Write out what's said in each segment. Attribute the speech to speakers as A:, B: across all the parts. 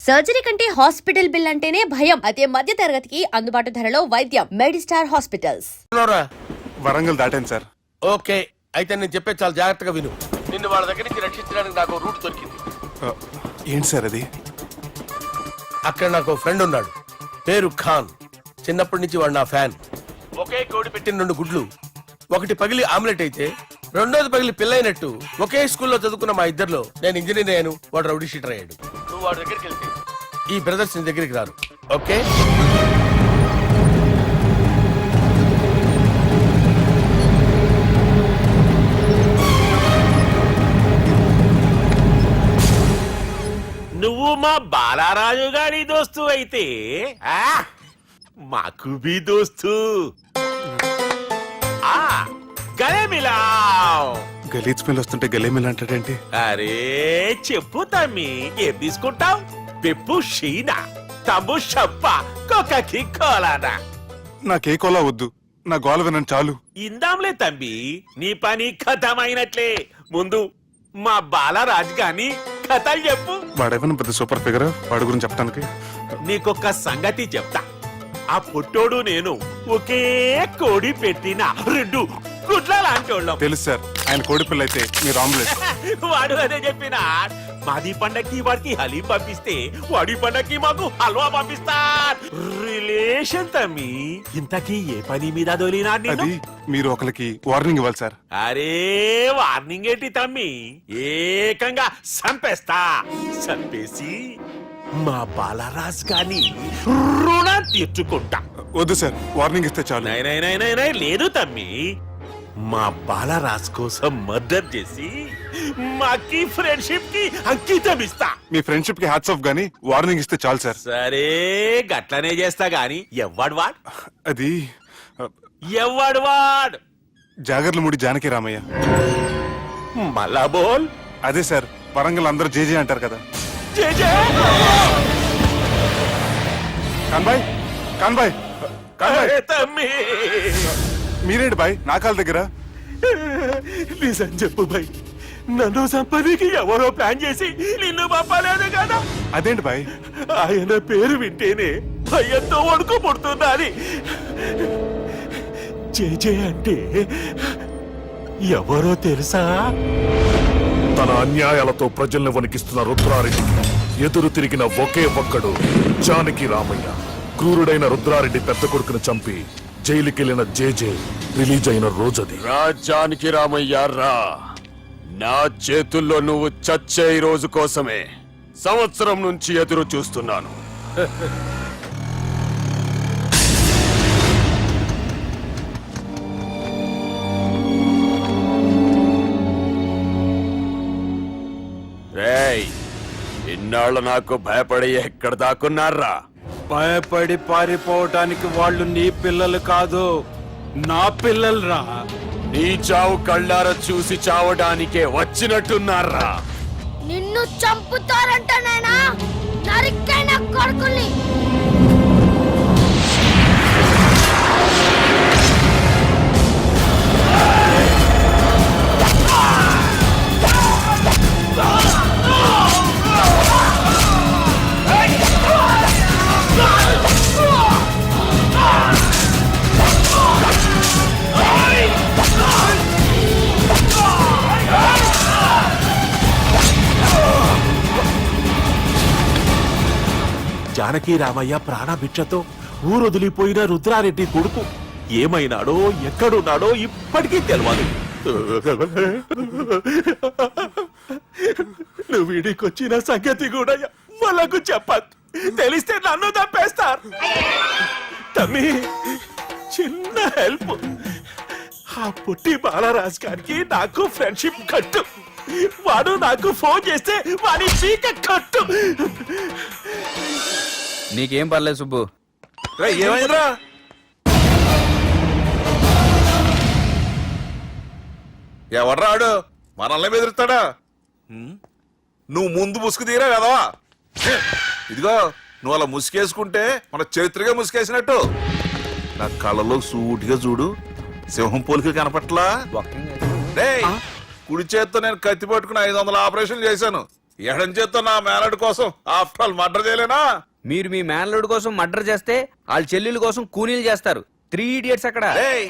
A: Surgery కంటే hospital bill అంటేనే భయం. అదే మధ్య తరగతికి అందుబాటు ధరలో వైద్యం. Medistar hospitals.
B: వరంగల్ దాటాను సార్.
C: ఓకే, అయితే నేను చెప్పే చాలా జాగ్రత్తగా విను. నిన్ను వాళ్ళ దగ్గర నుంచి రక్షించడానికి నాకు రూట్ దొరికింది.
B: ఏంటి సార్ అది?
C: అక్కడ నాకు ఫ్రెండ్ ఉన్నాడు, పేరు ఖాన్. చిన్నప్పటి నుంచి వాడు నా ఫ్యాన్. ఒకే కోడి పెట్టిన 2 గుడ్లు, ఒకటి పగిలి ఆమ్లెట్ అయితే రెండోది పగిలి పిల్లైనట్టు ఒకే స్కూల్లో చదువుకున్న మా ఇద్దరిలో నేను ఇంజనీర్ అయ్యాను, వాడు రౌడీ షీటర్ అయ్యాడు. నువ్వు వాడి దగ్గరికి వెళ్తే ఈ బ్రదర్స్ నీ దగ్గరికి రారు. ఓకే?
D: నువ్వు మా బాలారాజు గారి దోస్తు అయితే మాకు బి దోస్తు. గలే మిలావ్.
B: గలీజ్ స్మెల్ వస్తుంటే గలేమిల్ అంటాడేంటి?
D: అరే చెప్పు తమ్మి, ఏం తీసుకుంటావు? పెప్పు షీనా, తమ్ము షప్ప, కొక్కకి కోలానా?
B: నాకే కోలా వద్దు, నా గోల వినండి చాలు.
D: ఇందాంలే తమ్మి, నీ పని ఖతమైనట్లే. ముందు మా బాలరాజు గాని కథలు చెప్పు.
B: వాడేమైనా పెద్ద సూపర్ ఫిగర్, వాడి గురించి చెప్పడానికి.
D: నీకొక్క సంగతి చెప్తా. ఆ పుట్టోడు నేను ఒకే కోడి పెట్టిన 2 గుడ్ల లాంటి వాళ్ళం.
B: తెలుసు సార్, ఆయన కోడి పిల్ల అయితే మీరు ఆమ్లెట్.
D: వాడు అదే చెప్పిన. మాది పండక్కి వాడికి హలీం పంపిస్తే వాడి పండక్కి మాకు హల్వా పంపిస్తా. రిలేషన్ తమ్మి. ఇంతకీ ఏ పని మీద దొలినా?
B: అది మీరు ఒకరికి వార్నింగ్ ఇవ్వాలి సార్.
D: అరే వార్నింగ్ ఏంటి తమ్మి, ఏకంగా సంపేస్తా. సంపేసి మా బాలరాజ్ గాని రుణం తీర్చుకుంటా.
B: వద్దు సార్, వార్నింగ్ ఇస్తే చాలు.
D: నై లేదు తమ్మి, మా బాలరాజ్ కోసం మర్డర్ చేసి మాకి ఫ్రెండ్షిప్ కి అంకితం ఇస్తా.
B: మీ ఫ్రెండ్షిప్ కి హ్యాట్స్ ఆఫ్ గానీ వార్నింగ్ ఇస్తే చాలు సార్.
D: సరే గట్లనే చేస్తా గాని ఎవ్వడు వాడ్?
B: అది
D: ఎవ్వడు వాడ్?
B: జాగర్లమూడి జానకి రామయ్య.
D: మళ్ళా బోల్.
B: అదే సార్, వరంగల్ అందరూ జేజే అంటారు కదా. కాన్బాయ్, కాన్బాయ్, కాన్బాయ్.
D: తమ్మి
B: మీరేంటి బాయ్ నా కాళ్ళ దగ్గర?
D: నిజం చెప్పు బాయ్, నన్ను సంపదికి ఎవరో ప్లాన్ చేసి నిన్ను పంపలేదు కదా?
B: అదేంటి బాయ్?
D: ఆయన పేరు వింటేనే భయంతో వణుకు పుడుతున్నది. జేజే అంటే ఎవరో తెలుసా?
E: తన అన్యాయాలతో ప్రజల్ని వణికిస్తున్న రుద్రారెడ్డికి ఎదురు తిరిగిన ఒకే ఒక్కడు జానకి రామయ్య. క్రూరుడైన రుద్రారెడ్డి పెద్ద కొడుకును చంపి జైలుకెళ్లిన జేజే రిలీజ్ అయిన రోజది.
F: రా జానకి రామయ్య రా. నా చేతుల్లో నువ్వు చచ్చే రోజు కోసమే సంవత్సరం నుంచి ఎదురు చూస్తున్నాను. రేయ్, ఇన్నాళ్ళు నాకు భయపడి ఎక్కడ దాక్కున్నారా?
G: భయపడి పారిపోవటానికి వాళ్ళు నీ పిల్లలు కాదు, నా పిల్లలు రా.
F: నీ చావు కళ్ళారా చూసి చావడానికే వచ్చినట్టున్నారా?
H: నిన్ను చంపుతారంట నేనా? నరికైన కొడుకుల్ని.
D: జానకి రామయ్య ప్రాణభిక్షతో ఊరొదిలిపోయిన రుద్రారెడ్డి కొడుకు ఏమైనాడో ఎక్కడున్నాడో ఇప్పటికీ తెలియదు. నువ్వు వీడికొచ్చిన సంగతి కూడా వాళ్ళకు చెప్పద్దు, తెలిస్తే నన్ను తప్పేస్తారు. తమ్మి చిన్న హెల్ప్, ఆ పుట్టి బాలరాజ్ గారికి నాకు ఫ్రెండ్షిప్ కట్టు. వాడు నాకు ఫోన్ చేస్తే వాడి పీక కట్టు.
G: నీకేం పర్లేదు సుబ్బు.
C: ఏమైందిరా?
I: ఎవర్రాడు మనల్ని బెదిరిస్తాడా? నువ్వు ముందు ముసుగు తీరా కదా. ఇదిగో నువ్వు అలా ముసుకేసుకుంటే మన చరిత్రగా ముసుకేసినట్టు. నా కళ్ళలో సూటిగా చూడు, సింహం పోలిక కనపట్లా? కుడి చేత్తో నేను కత్తి పట్టుకుని 500 ఆపరేషన్లు చేశాను. ఎడం చేత్తో నా మేనడు కోసం ఆఫ్టర్ ఆల్ మర్డర్ చేయలేనా?
G: మీరు మీ మేనల్లుడి కోసం మర్డర్ చేస్తే వాళ్ళ చెల్లెల కోసం కూనీలు చేస్తారు. 3 Idiots అక్కడ.
I: ఏయ్!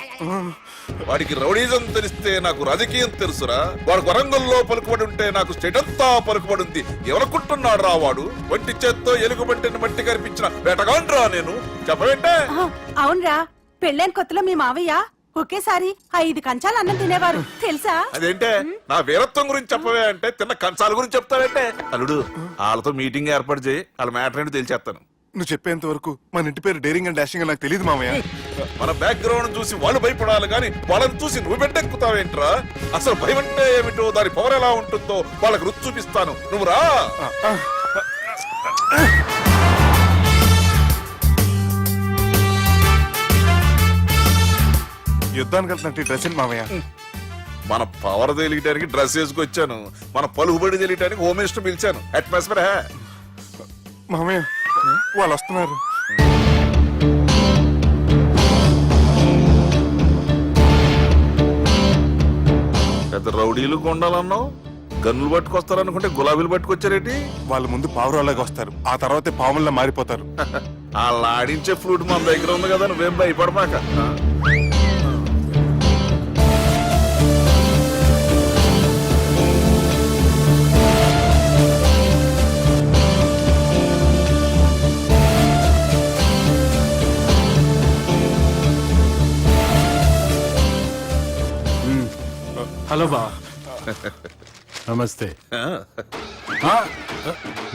I: వాడికి రౌడీజం తెలిస్తే నాకు రాజకీయం తెలుసురా. వాడు వరంగల్లో పలుకుబడి ఉంటే నాకు స్టేట్ అంతా పలుకుబడి ఉంది. ఎవరనుకుంటున్నాడు రా వాడు? వంటి చేత్తో ఎలుగుబంటిని మట్టి కనిపించిన వేటగాండ్రా నేను. చెప్పవేంటే?
J: అవునరా, పెళ్ళైన కొత్తలో మీ మావయ్య ఒకేసారి 5 కంచాలు అన్నం తినేవారు తెలుసా?
I: అదేంటే నా వీరత్వం గురించి చెప్పవే అంటే తిన్న కంచాల గురించి చెప్తావేంటే? అల్లుడు, వాళ్ళతో మీటింగ్ ఏర్పాటు చేయి, వాళ్ళ మ్యాటర్ ఏంటో తెలిచేస్తాను.
B: నువ్వు చెప్పేంత వరకు మన ఇంటి పేరు డేరింగ్ అండ్ డాషింగ్ అని నాకు తెలియదు మామయ్య.
I: మన బ్యాక్గ్రౌండ్ చూసి వాళ్ళు భయపడాలి కానీ వాళ్ళని చూసి నువ్వు బిడ్డెక్కుతావేంట్రా? అసలు భయం అంటే ఏమిటో, దాని పవర్ ఎలా ఉంటుందో వాళ్ళకి రుచి చూపిస్తాను. నువ్వు రా.
B: యుద్ధానికి వెళ్తున్నట్టు డ్రెస్ ఏంటి మామయ్య?
I: మన పవర్ తెలియటానికి డ్రెస్ వేసుకొచ్చాను, మన పలుకుబడి తెలియటానికి హోమ్ మినిస్టర్ పిలిచాను. అట్మాస్ఫియర్ హే.
B: మామయ్య వాళ్ళు వస్తున్నారు.
I: పెద్ద రౌడీలు కొండాలన్నావు, గన్నులు పట్టుకొస్తారనుకుంటే గులాబీలు పట్టుకొచ్చారేటి?
B: వాళ్ళ ముందు పావురాలాగా వస్తారు, ఆ తర్వాతే పాముల్లా మారిపోతారు.
I: వాళ్ళు ఆడించే ఫ్లూట్ మన దగ్గర ఉంది కదా, నువ్వేం భయపడమాక.
G: హలో బా, నమస్తే.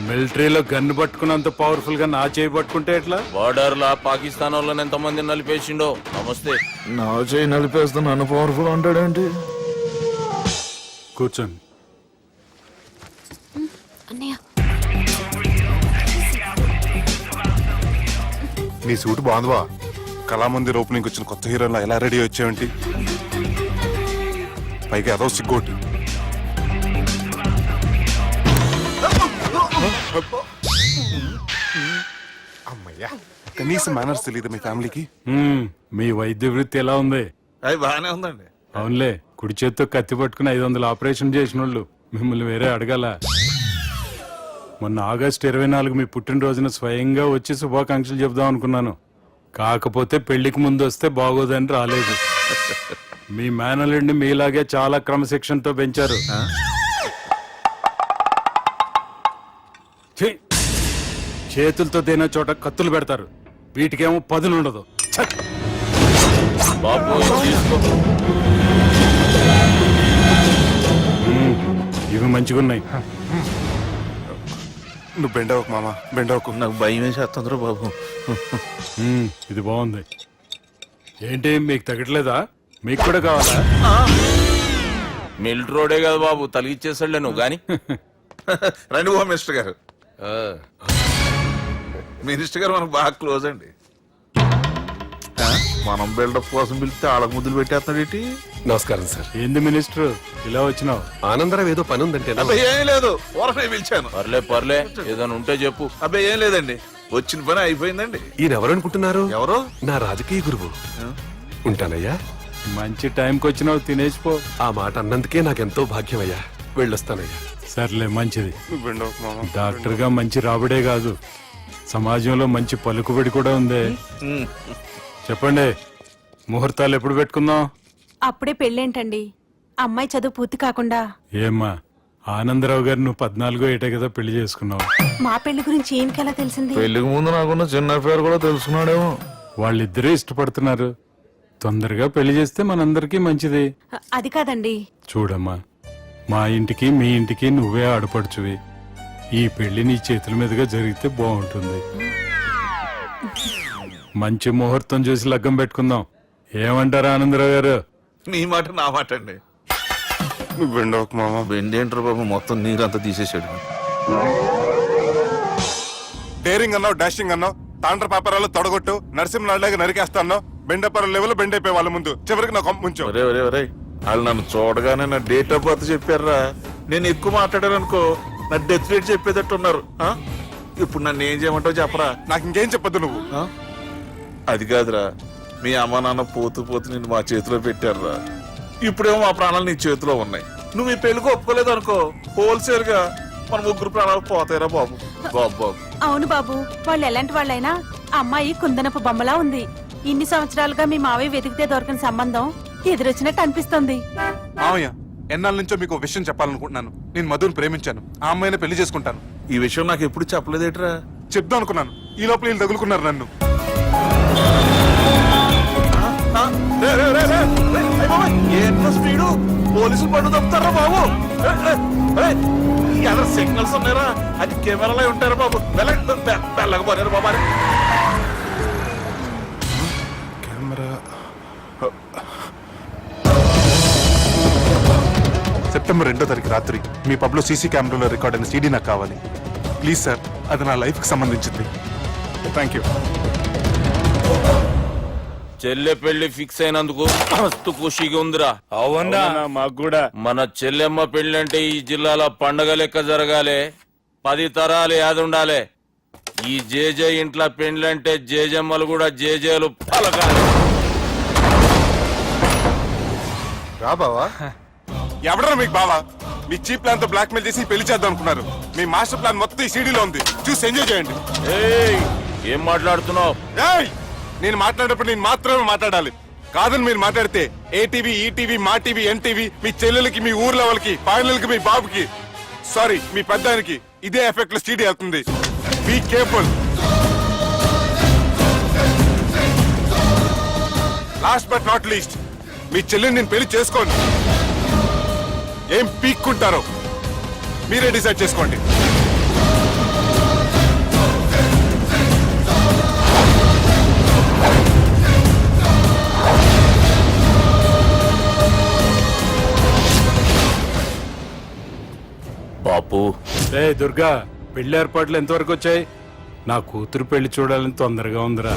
G: మిలిటరీలో గన్ను పట్టుకున్నంత పవర్ఫుల్ గా నా చేయి పట్టుకుంటే ఎట్లా?
F: బార్డర్ లా పాకిస్తాన్ వాళ్ళని ఎంతమంది నలిపేసిండో. నమస్తే.
E: నా చేయి నలిపేస్తే నన్ను పవర్ఫుల్ అంటాడేంటి?
G: కూర్చోండి.
A: అన్నయ్య
B: నీ సూట్ బాగుందివా? కళామందిర్ ఓపెనింగ్ వచ్చిన కొత్త హీరోలా ఎలా రెడీ వచ్చావేంటి? పైగా అదో సిగ్గోటి. అమ్మయ్యా, కనీసం మేనర్స్ తెలియదు మీ ఫ్యామిలీకి.
G: మీ వైద్య వృత్తి ఎలా ఉంది?
I: అది బాగానే ఉందండి.
G: అవునులే, కుడి చేత్తో కత్తి పట్టుకుని 500 ఆపరేషన్ చేసిన వాళ్ళు మిమ్మల్ని వేరే అడగాల. మొన్న ఆగస్టు 24 మీ పుట్టినరోజున స్వయంగా వచ్చి శుభాకాంక్షలు చెప్దాం అనుకున్నాను. కాకపోతే పెళ్లికి ముందు వస్తే బాగోదని రాలేదు. మీ మేనల్లుడిని మీలాగే చాలా క్రమశిక్షణతో పెంచారు. ఛీ! చేతులతో తినే చోట కత్తులు పెడతారు, వీటికేమో పదులు ఉండదు. ఛ!
F: బాబు తీసుకో.
G: ఇవి మంచిగున్నాయి.
B: నువ్వు బెండవకు మామ, బెండవకు.
I: నాకు భయం వేసేస్తుందిరా బాబు.
G: ఇది బాగుంది. ఏంటి మీకు తగ్గట్లేదా? మీకు కూడా కావాలా?
F: మిలిటరీ రోడే కదా బాబు, తలిగిచ్చేసాడులే నువ్వు గాని.
I: రండి హోమ్ మినిస్టర్ గారు. మినిస్టర్ గారు మనకు బాగా క్లోజ్ అండి. మనం బిల్డప్ కోసం పిలిస్తే ఆళ్ళకు ముద్దులు పెట్టేస్తున్నాడు ఏంటి?
E: నమస్కారం సార్.
G: ఏంది మినిస్టర్ ఇలా వచ్చినావు?
E: ఆనందరావు ఏదో పని ఉందంటే
I: అబ్బాయి ఏం లేదు, ఊరనే పిలిచాను.
F: పర్లే ఏదైనా ఉంటే చెప్పు.
I: అబ్బాయి ఏం లేదండి, వచ్చిన పని అయిపోయిందండి.
E: ఈయన ఎవరనుకుంటున్నారు?
I: ఎవరు?
E: నా రాజకీయ గురువు. ఉంటానయ్యా.
G: మంచి టైంకి వచ్చినావు, తినేసిపో.
E: ఆ మాట అన్నందుకే నాకెంతో భాగ్యమయ్యా. వెళ్ళొస్తానయ్యా.
G: సర్లే, మంచిది.
B: నువ్వు బెండవకు మామ.
G: డాక్టర్ గా మంచి రాబడే కాదు, సమాజంలో మంచి పలుకుబడి కూడా ఉంది. చెప్పండి, ముహూర్తాలు ఎప్పుడు పెట్టుకుందాం?
J: అప్పుడే పెళ్ళేంటండి, అమ్మాయి చదువు పూర్తి కాకుండా.
G: ఏమ్మా, ఆనందరావు గారు నువ్వు 14 ఏటే కదా పెళ్లి చేసుకున్నావు.
J: మా పెళ్లి గురించి ఈయనకెలా తెలిసింది?
E: పెళ్లికి ముందు నాకున్న చిన్న పేరు కూడా తెలుసుకున్నాడేమో.
G: వాళ్ళిద్దరే ఇష్టపడుతున్నారు, తొందరగా పెళ్లి చేస్తే మనందరికీ మంచిది.
J: అది కాదండి.
G: చూడమ్మా, మా ఇంటికి మీ ఇంటికి నువ్వే ఆడపడుచువి. ఈ పెళ్లి నీ చేతుల మీదుగా జరిగితే బాగుంటుంది. మంచి ముహూర్తం చూసి లగ్గం పెట్టుకుందాం. ఏమంటారు ఆనందరావు గారు?
I: నీ మాట నా మాట అండి.
B: నువ్వు బెండవకు మామ.
I: బెండేంటారు బాబు, మొత్తం నీరంతా తీసేసాడు.
B: డేరింగ్ అన్నావు, డాషింగ్ అన్నావు, తాండ్ర పాపరాలు తొడగొట్టు, నరసింహనాయుడులాగా నరికేస్తా అన్నావు. బెండపర లెవెల్ బెండ్ అయిపోయి వాళ్ళ ముందు, చివరికి నా కొంప ముంచావు.
I: ఒరే ఒరే ఒరే, వాళ్ళు నన్ను చూడగానే నా డేట్ ఆఫ్ బర్త్ చెప్పారా? నేను ఎక్కువ మాట్లాడాను అనుకో, నా డెత్ రేట్ చెప్పేటట్టు ఉన్నారు. ఇప్పుడు నన్ను ఏం చేయమంటావు చెప్పరా?
B: నాకు ఇంకేం చెప్పొద్దు నువ్వు.
I: అది కాదురా, మీ అమ్మ నాన్న పోతూ పోతూ నిన్ను మా చేతిలో పెట్టారురా. ఇప్పుడేమో మా ప్రాణాలు నీ చేతిలో ఉన్నాయి. నువ్వు ఈ పెళ్లికి ఒప్పుకోలేదు అనుకో, హోల్సేల్ గా మన ముగ్గురు ప్రాణాలు పోతాయిరా బాబు. బాబు బాబు
J: అవును బాబు, వాళ్ళు ఎలాంటి వాళ్ళైనా అమ్మాయి కుందనపు బొమ్మలా ఉంది. ఇన్ని సంవత్సరాలుగా మీ మావయ్య వెతికితే దొరకని సంబంధం ఎదురొచ్చినట్టు అనిపిస్తుంది.
B: మామయ్య, ఎన్నాళ్ళ నుంచో మీకు విషయం చెప్పాలనుకుంటున్నాను. నేను మధుని ప్రేమించాను. ఆ అమ్మాయిని పెళ్లి చేసుకుంటాను.
I: ఈ విషయం నాకు ఎప్పుడు చెప్పలేదేట్రా?
B: చెప్దాం అనుకున్నాను. ఈ లోపల వీళ్ళు తగులుకున్నారు నన్ను.
I: ఏంట్రా స్పీడు? పోలీసులు పన్ను తప్పుతారా బాబు? ఎలా సిగ్నల్స్ ఉన్నారా? అది కెమెరాలో ఉంటారా బాబు? వెళ్ళకపోయారు బాబా.
B: కెమెరా సెప్టెంబర్ 2వ తారీఖు రాత్రి మీ పబ్లో సీసీ కెమెరాలో రికార్డ్ అయిన సీడీ నాకు కావాలి. ప్లీజ్ సార్, అది నా లైఫ్కి సంబంధించింది. Thank you.
F: చెల్లె పెళ్లి ఫిక్స్ అయినందుకు మస్తు ఖుషిగా ఉందిరా.
G: అవునా మాకు కూడా.
F: మన చెల్లెమ్మ పెళ్లి అంటే ఈ జిల్లాలో పండగ లెక్క జరగాలి. 10 తరాలు యాదుండాలి. ఈ జేజే ఇంట్లో పెండ్లంటే జేజమ్మలు కూడా జేజేలు పలకాలి.
B: రా బావా. ఎవడరా మీకు బావా? మీ చీప్ ప్లాన్ తో బ్లాక్ మెయిల్ చేసి పెళ్లి చేద్దాం అనుకున్నారు. మీ మాస్టర్ ప్లాన్ మొత్తం ఈ సీడీలో ఉంది. చూసి ఎంజాయ్ చేయండి.
F: ఏయ్, ఏం మాట్లాడుతున్నావు?
B: ఏయ్, నేను మాట్లాడేటప్పుడు నేను మాత్రమే మాట్లాడాలి. కాదని మీరు మాట్లాడితే ఏటీవీ, ఈటీవీ, మా టీవీ, ఎన్టీవీ, మీ చెల్లెలకి, మీ ఊర్లో వాళ్ళకి, ఫైనల్కి మీ బాబుకి, సారీ మీ పెద్దానికి ఇదే ఎఫెక్ట్ లో సీడీ అవుతుంది. Be careful. Last but not least, మీ చెల్లెని నేను పెళ్లి చేసుకోను. ఏం పీక్కుంటారో మీరే డిసైడ్ చేసుకోండి.
F: బాపు,
G: రే దుర్గా, పెళ్లి ఏర్పాట్లు ఎంతవరకు వచ్చాయి? నా కూతురు పెళ్లి చూడాలని తొందరగా ఉందిరా.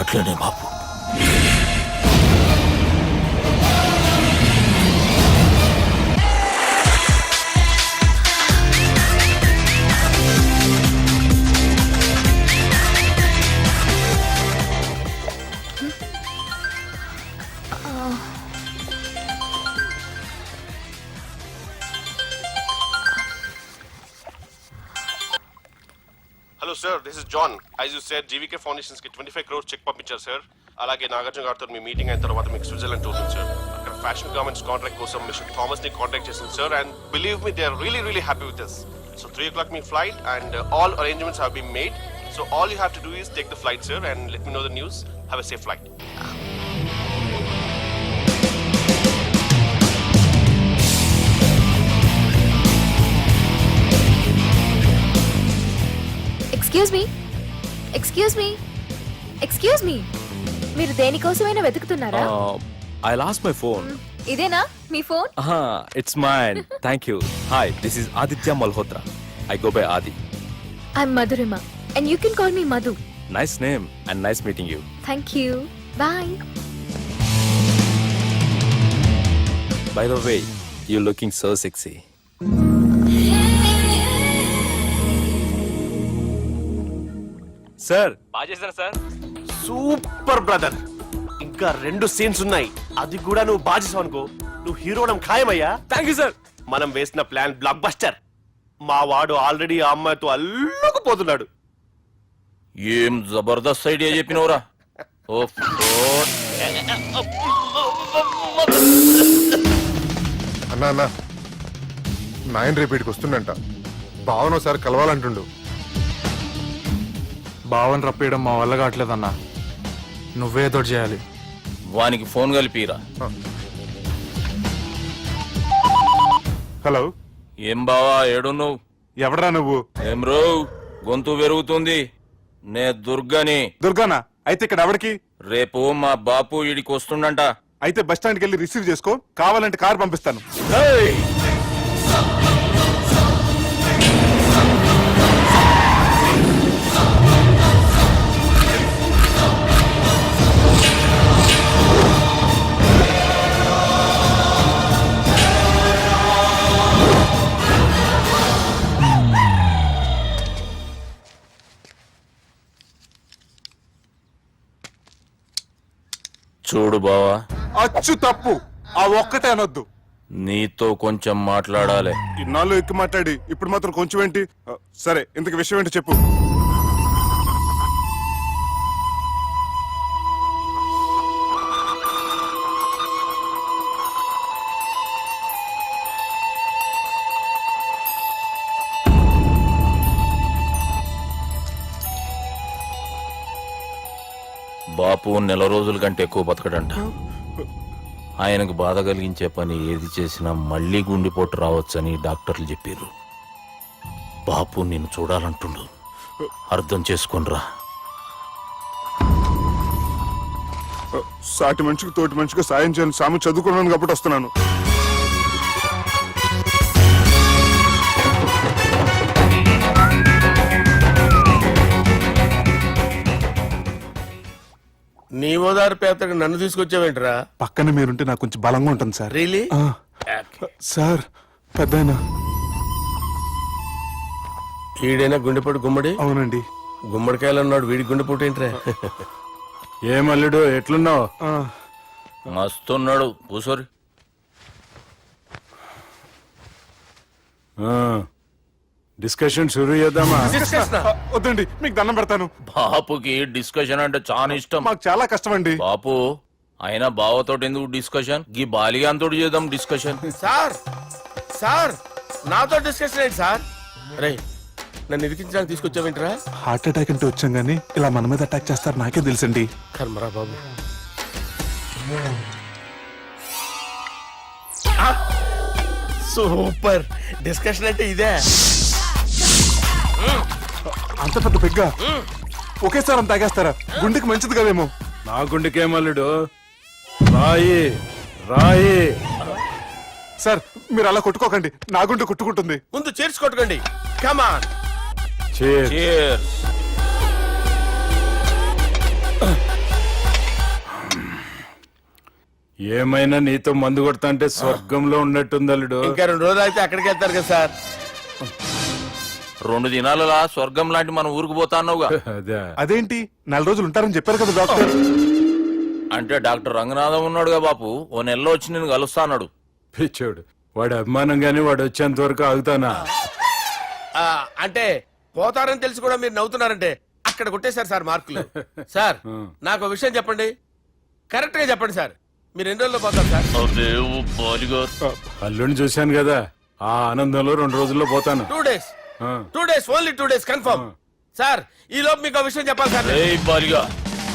F: అట్లనే బాపు.
K: Hello sir, this is John. As you said, GVK foundations కి 25 crores చెక్ పంపించారు సార్. అలాగే నాగార్జున గారితో మీ మీటింగ్ అయిన తర్వాత మీకు స్విట్జర్లాండ్ టూర్ ఉంది సార్. అక్కడ ఫ్యాషన్ గార్మెంట్స్ కాంట్రాక్ట్ కోసం మిస్టర్ థామస్ ని కాంటాక్ట్ చేసింది sir. And believe me, they are really happy with this. So 3 o'clock మీ flight and all arrangements have been made. So all you have to do is take the flight sir and let me know the news. Have a safe flight.
H: Excuse me, మీరు దేనికోసమైనా వెతుకుతున్నారా?
F: I lost my phone.
H: ఇదేనా మీ phone?
F: It's mine. Thank you. Hi, this is Aditya Malhotra. I go by Adi.
H: I'm Madhurima and you can call me Madhu.
F: Nice name and nice meeting you.
H: Thank you. Bye.
F: By the way, you looking so sexy. Sir, బాగా చేశారు sir.
D: Super brother. ఇంకా 2 scenes ఉన్నాయి. అది కూడా నువ్వు బాగా చేసావు అనుకో, నువ్వు హీరోడం ఖాయమయ్యా.
F: Thank you sir.
D: మనం వేసిన ప్లాన్ బ్లాక్ బస్టర్. మా వాడు ఆల్రెడీ ఆ అమ్మాయితో అల్లుకుపోతున్నాడు.
F: ఏం జబర్దస్త్ ఐడియా చెప్పినవురా.
B: అన్నా అన్నా, నాయన రేపు ఇక్కడికి వస్తుండంట. భావన ఒకసారి కలవాలంటుండు.
L: భావన రప్పేయడం మా వల్ల కావట్లేదన్నా. నువ్వే తోటి చేయాలి.
F: వానికి ఫోన్ కలిపిరా.
B: హలో.
F: ఏం బావా, ఏడున్నావు?
B: ఎవడరా నువ్వు?
F: ఏం రో, గొంతు పెరుగుతుంది. నే దుర్గని.
B: దుర్గానా? అయితే ఇక్కడ ఎవరికి?
F: రేపు మా బాపు ఈడికి వస్తుండంట.
B: అయితే బస్ స్టాండ్కి వెళ్ళి రిసీవ్ చేసుకో. కావాలంటే కారు పంపిస్తాను.
F: చూడు బావా,
B: అచ్చు తప్పు. ఆ ఒక్కటే అనొద్దు.
F: నీతో కొంచెం మాట్లాడాలి.
B: ఇన్నాళ్ళు ఎక్కువ మాట్లాడి ఇప్పుడు మాత్రం కొంచెం ఏంటి? సరే, ఇంతకు విషయం ఏంటి చెప్పు.
F: బాపు నెల రోజుల కంటే ఎక్కువ బతకడంట. ఆయనకు బాధ కలిగించే పని ఏది చేసినా మళ్ళీ గుండెపోటు రావచ్చని డాక్టర్లు చెప్పారు. బాపు నిన్ను చూడాలంటుండు, అర్థం చేసుకునిరా.
B: సాటి మనిషికి తోటి మనిషికి సాయం చేయని సామి చదువుకున్నాను కాబట్టి వస్తున్నాను.
C: నీ ఓదారు పేతకు నన్ను తీసుకొచ్చావేంట్రా?
D: పక్కన మీరుంటే నాకు కొంచెం బలంగా ఉంటుంది సార్.
C: రియలీ?
D: సార్ పెద్దాయన.
C: ఈడైనా గుండెపోటు గుమ్మడి?
D: అవునండి.
C: గుమ్మడికాయలు అన్నాడు, వీడి గుండెపోటు ఏంట్రా?
G: ఏమల్లుడు ఎట్లున్నావు?
F: మస్తున్నాడు, కూసోరి.
G: డిస్కషన్ షురూ చేద్దామా?
B: వద్దండి, మీకు దండం పెడతాను.
F: బాపుకి డిస్కషన్ అంటే చాలా ఇష్టం.
B: మాకు చాలా కష్టం అండి.
F: బాపు అయినా బావతోటి ఎందుకు డిస్కషన్? గీ బాలిగాంతోటి చేద్దాం డిస్కషన్.
C: సార్ సార్ నాతో డిస్కషన్ ఏంటి సార్? రే, నన్ను ఇరికించడానికి తీసుకొచ్చావేంట్రా?
D: హార్ట్ అటాక్ అంటే వచ్చాం గానీ ఇలా మన మీద అటాక్ చేస్తారు నాకే తెలుసండి.
C: కర్మరా బాబు. సూపర్ డిస్కషన్ అంటే ఇదే.
D: అంత పెద్ద పెగ్గ ఒకేసారి అంత తాగేస్తారా? గుండెకి మంచిది కదేమో.
G: నా గుండెకేమల్లుడు, రాయి రాయి.
D: సార్ మీరు అలా కొట్టుకోకండి, నా గుండె కొట్టుకుంటుంది.
C: ముందు చేర్చుకొట్టుకోండి. కమాన్.
G: Cheers.
F: Cheers.
G: ఏమైనా నీతో మందు కొడతా అంటే స్వర్గంలో ఉన్నట్టుంది అల్లుడు.
C: ఇంకా 2 రోజులు అయితే అక్కడికి వెళ్తారు కదా సార్.
F: 2 దినాలలా స్వర్గం లాంటి మన ఊరికి పోతా అన్నావుగా.
G: అదే
D: అదేంటి 4 రోజులు ఉంటారని చెప్పారు కదా డాక్టర్.
F: అంటే డాక్టర్ రంగనాథం ఉన్నాడుగా బాపు, ఓ నెలలో వచ్చి నేను కలుస్తా అన్నాడు.
G: పిచ్చోడు, వాడి అభిమానం గాని వాడు వచ్చేంత వరకు ఆగుతానా?
C: అంటే పోతారని తెలిసి కూడా మీరు నవ్వుతున్నారంటే అక్కడ కొట్టేశారు సార్ మార్కులు. సార్ నాకు ఒక విషయం చెప్పండి, కరెక్ట్ గా చెప్పండి సార్. మీరు ఎన్ని రోజుల్లో పోతారు సార్?
G: అల్లుడిని చూశాను కదా, ఆ ఆనందంలో 2 రోజుల్లో పోతాను.
C: 2 days. 2 days, only 2 days confirm. Sir ఈ లోపు మీకు విషయం చెప్పాలి సార్.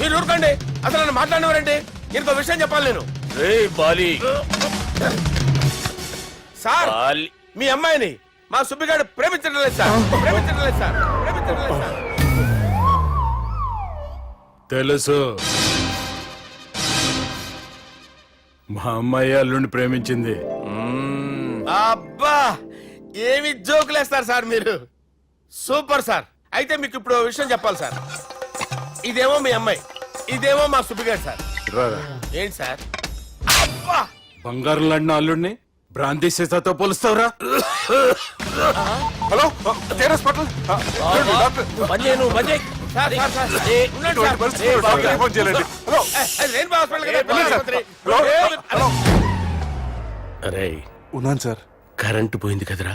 C: మీరు ఊరుకోండి, అసలు నన్ను మాట్లాడినవారండి. ఇంకో విషయం చెప్పాలి నేను. సార్ మీ అమ్మాయిని మా సుబ్బిగాడు ప్రేమించడం లేదు సార్. ప్రేమించడం లేదు సార్. ప్రేమించడం లేదు సార్.
G: తెలుసు, మా అమ్మాయి అల్లుడిని ప్రేమించింది.
C: అబ్బా ఏమి జోకులేస్తారు సార్ మీరు. Super sir. అయితే మీకు ఇప్పుడు ఓ విషయం చెప్పాలి సార్. ఇదేమో మీ అమ్మాయి, ఇదేమో మా సుబ్బిగాడు సార్.
G: రారా.
C: ఏంటి సార్? అబ్బా
G: బంగారం లాంటి అల్లుడిని భ్రాంతి సీతతో పోలుస్తావురా?
B: Hello, Care hospital.
C: Sir, sir, sir. ఉండండి సార్.
B: ఫోన్ చేయాలండి. హలో,
C: అది రెయిన్బో హాస్పిటల్ కదా,
B: వెళ్ళండి సార్.
C: ఆసుపత్రి.
B: హలో.
C: అరే
D: ఉన్నాను సార్.
C: కరెంటు పోయింది కదరా.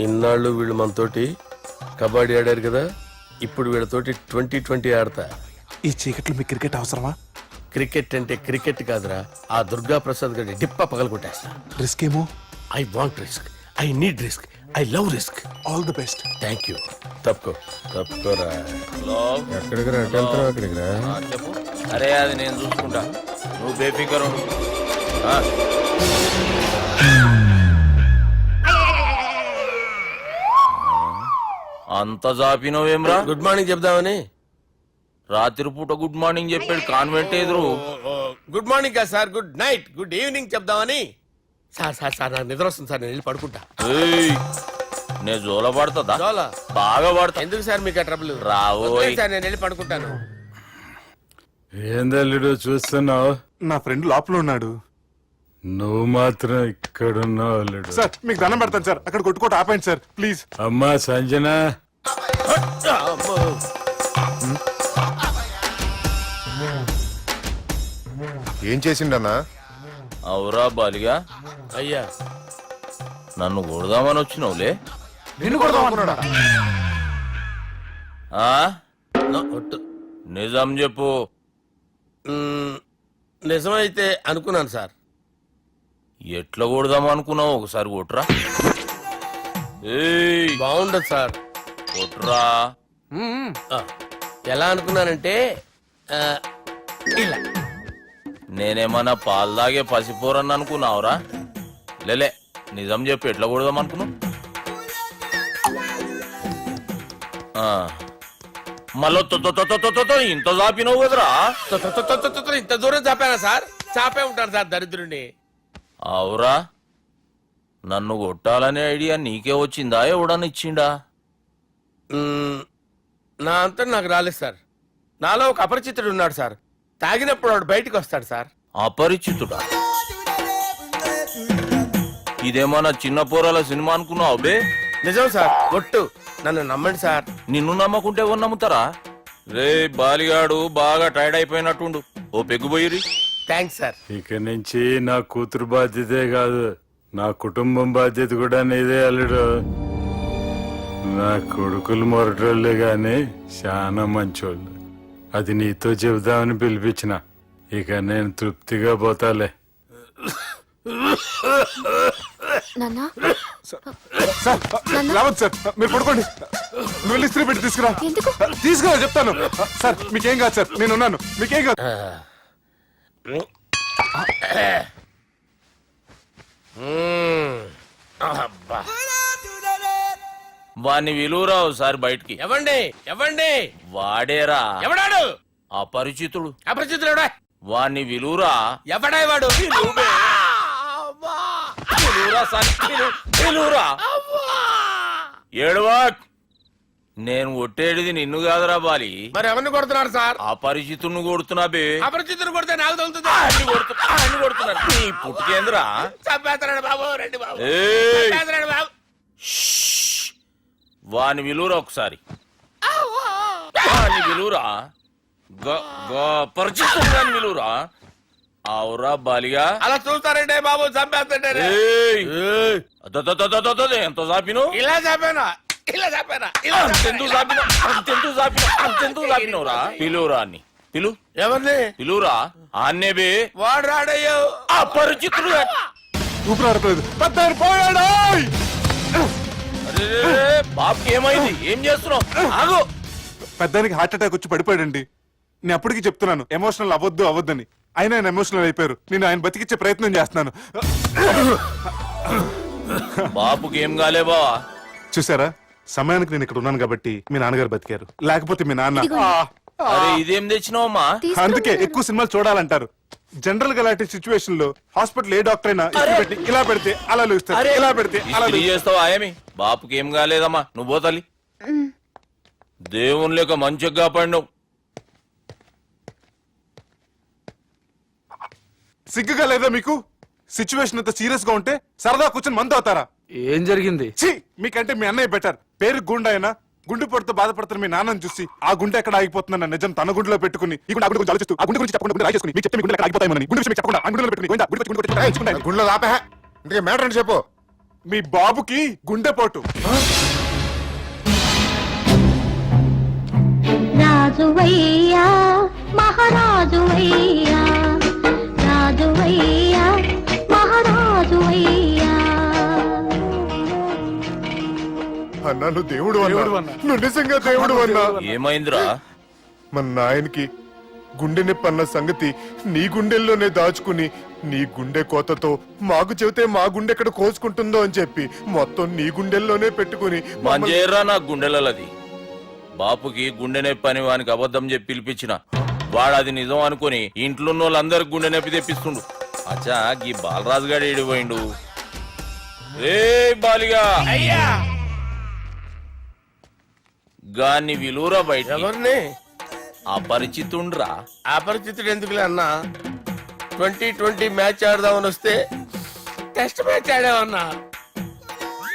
C: ఇన్నాళ్ళు వీళ్ళు మనతోటి కబడ్డీ ఆడారు కదా, ఇప్పుడు వీళ్ళతోటి 2020 ఆడతా.
D: ఈ చీకట్లో మీకు క్రికెట్ అవసరమా?
C: క్రికెట్ అంటే క్రికెట్ కాదురా, ఆ దుర్గా ప్రసాద్ గారి డిప్ప పగల కొట్టేస్తా.
D: రిస్క్ ఏమో.
C: I want risk, I need risk, I love risk.
D: All the best.
C: Thank you. తప్పుకోరా. ఎక్కడికి రా? అక్కడికి రా.
F: చెప్పు. అరే అది నేను చూసుకుంటా, నువ్వు బేఫికర్ ఉండు. అంత జాపినవేమ్రా?
C: గుడ్ మార్నింగ్ చెప్దామని.
F: రాత్రి పూట గుడ్ మార్నింగ్ చెప్పాడు కాన్వెంట్ ఎదురు.
C: గుడ్ మార్నింగ్ కాదు sir, good night, good evening చెప్దామని. సార్ సార్ సార్ నాకు నిద్ర వస్తుంది సార్, నేను వెళ్ళి పడుకుంటా.
F: నేను జోల పడుతుందా?
C: జోల?
F: బాగా పడతా.
C: ఎందుకు సార్ మీకు ఆ ట్రబుల్?
F: రావోయ్.
C: సార్ నేను వెళ్ళి పడుకుంటాను.
G: ఏందల్లుడు చూస్తున్నావు?
D: నా ఫ్రెండ్ లోపల ఉన్నాడు.
G: నువ్వు మాత్రం ఇక్కడున్నావు అల్లుడు.
D: సార్ మీకు దండం పెడతాను సార్, అక్కడ కొట్టుకోట ఆపండి సార్ ప్లీజ్.
G: అమ్మా సంజన,
B: ఏం చేసిండన్నా?
F: అవురా బాలిగా,
C: అయ్యా
F: నన్ను కొడదామని వచ్చినావులే.
L: నిన్ను కొడదాం
F: ఆ?
C: ఒట్టు.
F: నిజం చెప్పు.
C: నిజమైతే అనుకున్నాను సార్.
F: ఎట్లా కొడదాం అనుకున్నావు? ఒకసారి కొట్రా. ఏయ్,
C: బాగుండదు సార్.
F: కొట్రా.
C: ఆ, ఎలా అనుకున్నానంటే ఆ, ఇలా
F: నేనేమన్నా పాలు తాగే పసిపోరని అనుకున్నావురా? లేలే, నిజం చెప్పు, ఎట్లా కొడదాం అనుకున్నావు? మళ్ళీ ఇంత చాపినావు కదరా?
C: ఇంత దూరం చాపానా సార్? చాపే ఉంటాను సార్ దరిద్రుడిని.
F: అవురా, నన్ను కొట్టాలనే ఐడియా నీకే వచ్చిందా? ఎవడన్నా ఇచ్చిండా?
C: నా అంతా నాకు రాలేదు సార్. నాలో ఒక అపరిచితుడు ఉన్నాడు సార్. తాగినప్పుడు వాడు బయటికి వస్తాడు సార్.
F: అపరిచితుడా? ఇదేమన్నా చిన్న పోరాల సినిమా అనుకున్నావు బే?
C: నిజం సార్, ఒట్టు. నన్ను నమ్మండి సార్.
F: నిన్ను నమ్మకుంటే ఎవరు నమ్ముతారా? రే బాలిగాడు బాగా టైర్డ్ అయిపోయినట్టుండు, ఓ పెగ్గుబోయిరి.
C: Thanks sir.
G: ఇక నుంచి నా కూతురు బాధ్యతే కాదు, నా కుటుంబం బాధ్యత కూడా నీదే అల్లుడు. నా కొడుకులు మొరటోళ్ళే గాని చాలా మంచోళ్ళు. అది నీతో చెబుదామని పిలిపించిన. ఇక నేను తృప్తిగా పోతాలే.
H: నాన్న
B: సార్ రావద్దు సార్, మీరు పడుకోండి. నువ్వు వెళ్ళి ఇస్త్రీ పెట్టి తీసుకురా.
H: ఎందుకు?
B: తీసుకురా చెప్తాను. సార్ మీకేం కాదు సార్, నేను ఉన్నాను, మీకేం కాదు.
C: అబ్బా.
F: వాణ్ణి విలువరా ఒకసారి బయటికి.
C: ఎవండి ఎవండి?
F: వాడేరా
C: ఎవడాడు?
F: అపరిచితుడు.
C: అపరిచితుడు ఎవడా?
F: వాణ్ణి విలువరా.
C: ఎవడా వాడు?
F: విలువరా సార్, విలువరా. ఏడవా, నేను కొట్టేడిది నిన్ను కాదురా బాలి.
C: మరి ఎవరిని కొడుతున్నారు సార్?
F: అపరిచితుడిని కొడుతున్నా బే.
C: అపరిచితుడు కొడితే నాకు తగులుతుంది.
F: అన్ని కొడుతున్నారు. నీ పుట్టుకేంద్రా?
C: చంపేస్తున్నాడు బాబు, రండి బాబు.
F: ఏయ్,
C: చంపేస్తున్నాడు బాబు.
F: వాని విలువరా ఒకసారి. వాని విలువరా. పరిచితుడు విలువరా. అవురా బాలిగా.
C: అలా చూస్తారంటే బాబు, చంపేస్తాడు.
F: ఏయ్, ఎంత చాపిను?
C: ఇలా చంపానా? ఇలా చంపానా?
F: అంతెందుకు చాపిన? అంతెందుకు చాపిన? అంతెందుకు చాపినవురా? పిలువురా అన్ని. పిలు.
C: ఎవరిని?
F: పిలువురా. ఆన్నే బే.
C: వాడు రాడయ్యో.
F: అపరిచితుడు.
B: ఊపిరాడట్లేదు. పెద్ద ఆయన పోయాడు.
F: బాబుకి ఏమైంది? ఏం చేస్తున్నావు? ఆగు.
B: పెద్దానికి హార్ట్ అటాక్ వచ్చి పడిపోయాడండి. నేను అప్పటికి చెప్తున్నాను ఎమోషనల్ అవ్వద్దని. ఆయన ఎమోషనల్ అయిపోయారు. నేను ఆయన బతికిచ్చే ప్రయత్నం చేస్తున్నాను.
F: బాబుకి ఏం కాలే బావా?
B: చూసారా, సమయానికి నేను ఇక్కడ ఉన్నాను కాబట్టి మీ నాన్నగారు బతికారు. లేకపోతే మీ నాన్న.
F: అరే ఇదేం తెచ్చినావమ్మా?
B: అందుకే ఎక్కువ సినిమాలు చూడాలంటారు. జనరల్ గా అలాంటి సిచ్యువేషన్ లో హాస్పిటల్ ఏ డాక్టర్ అయినా ఇస్త్రీ పెట్టి ఇలా పెడితే అలా లూస్తారు, ఇలా పెడితే అలా
F: ఇస్త్రీ చేస్తావా ఏమి? బాపుకి ఏం కాలేదమ్మా, నువ్వు పోతల్లి. దేవుని లేక మంచిగా కాపాడినావు.
B: సిగ్గుగా లేదా మీకు? సిచ్యువేషన్ అంత సీరియస్ గా ఉంటే సరదా కూర్చొని మందు అవుతారా?
L: ఏం జరిగింది?
B: ఛీ, మీకంటే మీ అన్నయ్య బెటర్. పేరు గుండె అయినా గుండె పొడితో బాధపడుతున్న మీ నాన్నని చూసి ఆ గుండె ఎక్కడ ఆగిపోతుందన్న నిజం తన గుండెలో పెట్టుకుని ఈ గుండె గురించి ఆలోచిస్తూ ఆ గుండె గురించి చెప్పకుండా గుండె రాజేసుకుని మీకు చెప్తే మీ గుండె ఎక్కడ ఆగిపోతాయని గుండె విషయం మీకు చెప్పకుండా ఆ గుండెలో పెట్టుకుని గుండె ఆపే ఇంకే మ్యాటర్ అని చెప్పు. మీ బాబుకి గుండెపోటు.
M: రాజువయ్యా మహారాజువయ్యా, రాజువయ్యా మహారాజువయ్యా.
B: అన్నా నువ్వు దేవుడు అన్నా, నువ్వు నిజంగా దేవుడు అన్నా.
F: ఏమైందిరా?
B: మన నాయనకి గుండె నొప్పి అన్న సంగతి నీ గుండెల్లోనే దాచుకుని నీ గుండె కోతతో మాకు చెబితే మా గుండె ఎక్కడ కోసుకుంటుందో అని చెప్పి మొత్తం నీ గుండెల్లోనే పెట్టుకుని
F: మంజేరా నా గుండెలది. బాపుకి గుండె నొప్పి అని వానికి అబద్ధం చెప్పి పిలిపించిన వాడు అది నిజం అనుకుని ఇంట్లో వాళ్ళందరికి గుండె నొప్పి తెప్పిస్తుండు. అచ్చా గీ బాలరాజు గారు ఏడిపోయిండు. రే బాలిగా,
C: అయ్యా
F: గాన్ని విలువరా బయట.
C: ఎవరిని?
F: అపరిచితుండ్రా.
C: అపరిచితుడు ఎందుకులే అన్నా? 2020 మ్యాచ్ ఆడదామని వస్తే టెస్ట్ మ్యాచ్ ఆడామన్నా.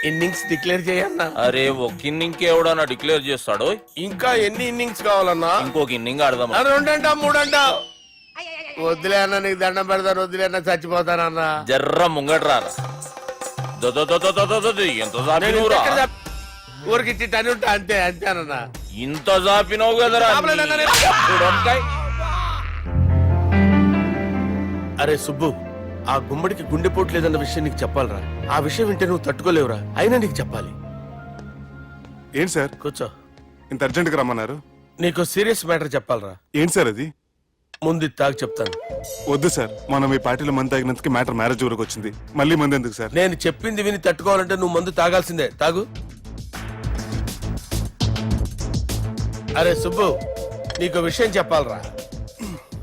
C: ఇన్నింగ్స్ డిక్లేర్ చేయన్నా.
F: అరే ఒక ఇన్నింగ్ ఎవడన్నా డిక్లేర్ చేస్తాడు?
C: ఇంకా ఎన్ని ఇన్నింగ్స్ కావాలన్నా?
F: ఇంకొక ఇన్నింగ్ ఆడదాం.
C: 2 అంటావు 3 అంటావు. వద్దులే అన్న, నీకు దండం పెడతాను, వద్దులే అన్న, చచ్చిపోతానన్నా.
F: జర్ర ముంగట్రా ఎంత జాపినవురా
C: ఊరికి టని ఉంటా, అంతే అంతేనన్నా.
F: ఇంత జాపినవు కదరా వంకాయ్.
C: అరే సుబ్బు, ఆ గుమ్మడికి గుండెపోటు లేదన్న విషయం నీకు చెప్పాలరా. ఆ విషయం వింటే నువ్వు తట్టుకోలేవురా, అయినా నీకు చెప్పాలి.
B: ఏంటి సార్
C: కూర్చో.
B: ఇంత అర్జెంట్ గా రమ్మన్నారు?
C: నీకు సీరియస్ మ్యాటర్ చెప్పాలరా.
B: ఏంటి సార్ అది?
C: ముందు ఇది తాగు చెప్తాను.
B: వద్దు సార్, మనం ఈ పార్టీలో మంది తాగినందుకు మ్యాటర్ మ్యారేజ్ వరకు వచ్చింది. మళ్ళీ మంది ఎందుకు సార్?
C: నేను చెప్పింది విని తట్టుకోవాలంటే నువ్వు మందు తాగాల్సిందే. తాగు. అరే సుబ్బు, నీకు విషయం చెప్పాలరా.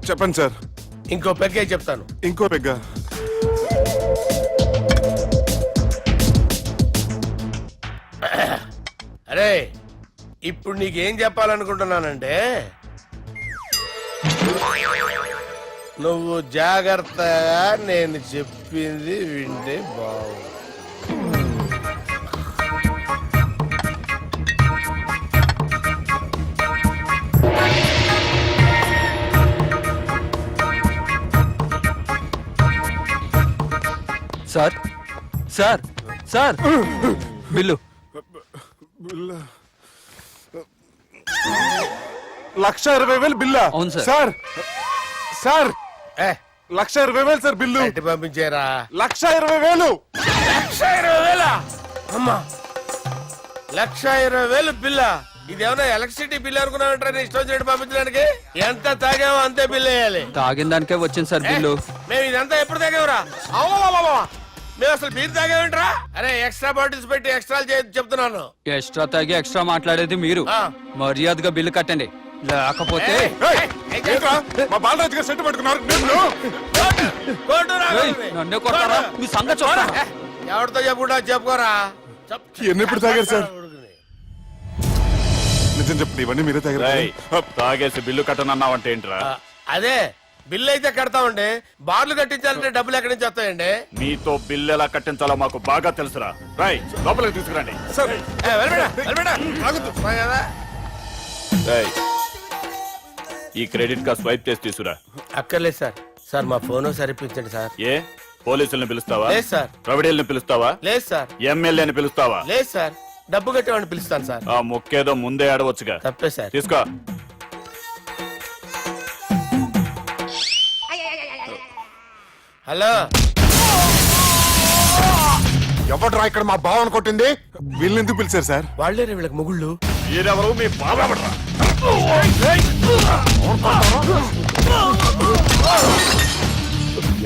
B: చెప్పండి సార్.
C: ఇంకో పెగ్గే చెప్తాను.
B: ఇంకో పెగ్గ?
C: అరే ఇప్పుడు నీకేం చెప్పాలనుకుంటున్నానంటే, నువ్వు జాగ్రత్తగా నేను చెప్పింది వింటే బాగుంది.
L: Sir sir sir bill.
B: 1,20,000 బిల్లా?
L: అవును సార్.
B: సార్ సార్,
C: ఏ
B: 1,20,000 సార్ బిల్లు.
C: ఎట్టి పంపించేరా.
B: 1,20,000.
C: 1,20,000 అమ్మా, 1,20,000 బిల్ల. ఇదేమన్నా ఎలక్ట్రిసిటీ బిల్ అనుకున్నావంటారా? నీ ఇష్టం వచ్చినట్టు పంపించడానికి. ఎంత తాగామో అంతే బిల్ వేయాలి.
L: తాగిన దానికే వచ్చింది సార్ బిల్లు.
C: మేము ఇదంతా ఎప్పుడు తాగావురా? మేము అసలు బీర్ తాగామంటరా? అరే ఎక్స్ట్రా బాటిల్స్ పెట్టి ఎక్స్ట్రా చెప్తున్నాను.
L: ఎక్స్ట్రా తాగి ఎక్స్ట్రా మాట్లాడేది మీరు.
C: ఆ.
L: మర్యాదగా బిల్లు కట్టండి, లేకపోతే
B: ఏంట్రా, మా బాలరాజు గారు సెట్ పట్టుకున్నారు.
L: ఏయ్, నన్నే కొడతారా? మీ సంగతి చూస్తారా?
C: ఎవరితో చెప్పుకుంటా చెప్పుకోరా.
B: ఎన్ని ఎప్పుడు తాగారు సార్? నిజం చెప్పండి, ఇవన్నీ మీరే తాగారు?
E: తాగేసి బిల్లు కట్టనన్నావంటే ఏంట్రా?
C: అదే బిల్లు అయితే కడతామండి. బార్లు కట్టించాలంటే డబ్బులు ఎక్కడి నుంచి వస్తాయండి?
E: మీతో బిల్లు ఎలా కట్టించాలో మాకు బాగా తెలుసురా. రై లోపలికి తీసుకురండి.
B: సార్
C: కదా.
E: రేయ్, ఈ క్రెడిట్ కార్డ్ స్వైప్ చేసి తీసుకురా.
C: అక్కర్లేదు సార్. సార్ మా ఫోన్ సరిపించండి సార్.
E: ఏ పోలీసుల్ని పిలుస్తావా?
C: లేదు సార్.
E: రౌడీల్ని పిలుస్తావా?
C: లేదు సార్.
E: ఎమ్మెల్యేని పిలుస్తావా?
C: లేదు సార్. డబ్బు కట్టేవాడిని పిలుస్తాను సార్.
E: ఆ మొక్కేదో ముందే ఆడవచ్చుగా.
C: తప్పే సార్.
E: తీసుకో.
C: హలో,
B: ఎవడ్రా ఇక్కడ మా బావని కొట్టింది? వీళ్ళని ఎందుకు పిలిచారు సార్?
C: వాళ్ళేరే వీళ్ళకి మొగుళ్ళు.
E: మీరెవరు? మీ బాబా.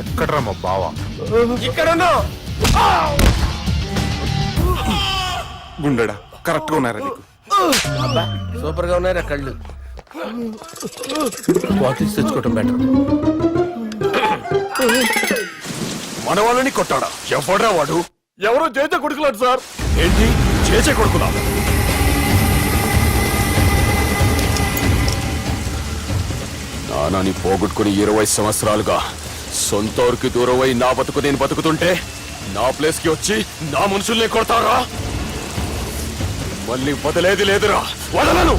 B: ఎక్కడ్రా మా బావ?
C: ఇక్కడ ఉన్నావు.
B: గుండెడా కరెక్ట్ గా ఉన్నారా నీకు?
C: అబ్బా సూపర్ గా ఉన్నారా కళ్ళు. బాటిల్స్ తెచ్చుకోవటం బెటర్.
E: మన వాళ్ళని కొట్టాడా? ఎవడ్రా వాడు? ఎవరో చేసే కొడుకులాడు సార్. ఏంటి చేసే కొడుకులా? నానాని పోగొట్టుకుని 20 సంవత్సరాలుగా సొంత ఊరికి దూరమై నా బతుకు నేను బతుకుతుంటే నా ప్లేస్ కి వచ్చి నా మనుషుల్ని కొడతారా? మళ్ళీ వదిలేది లేదురా, వదలను.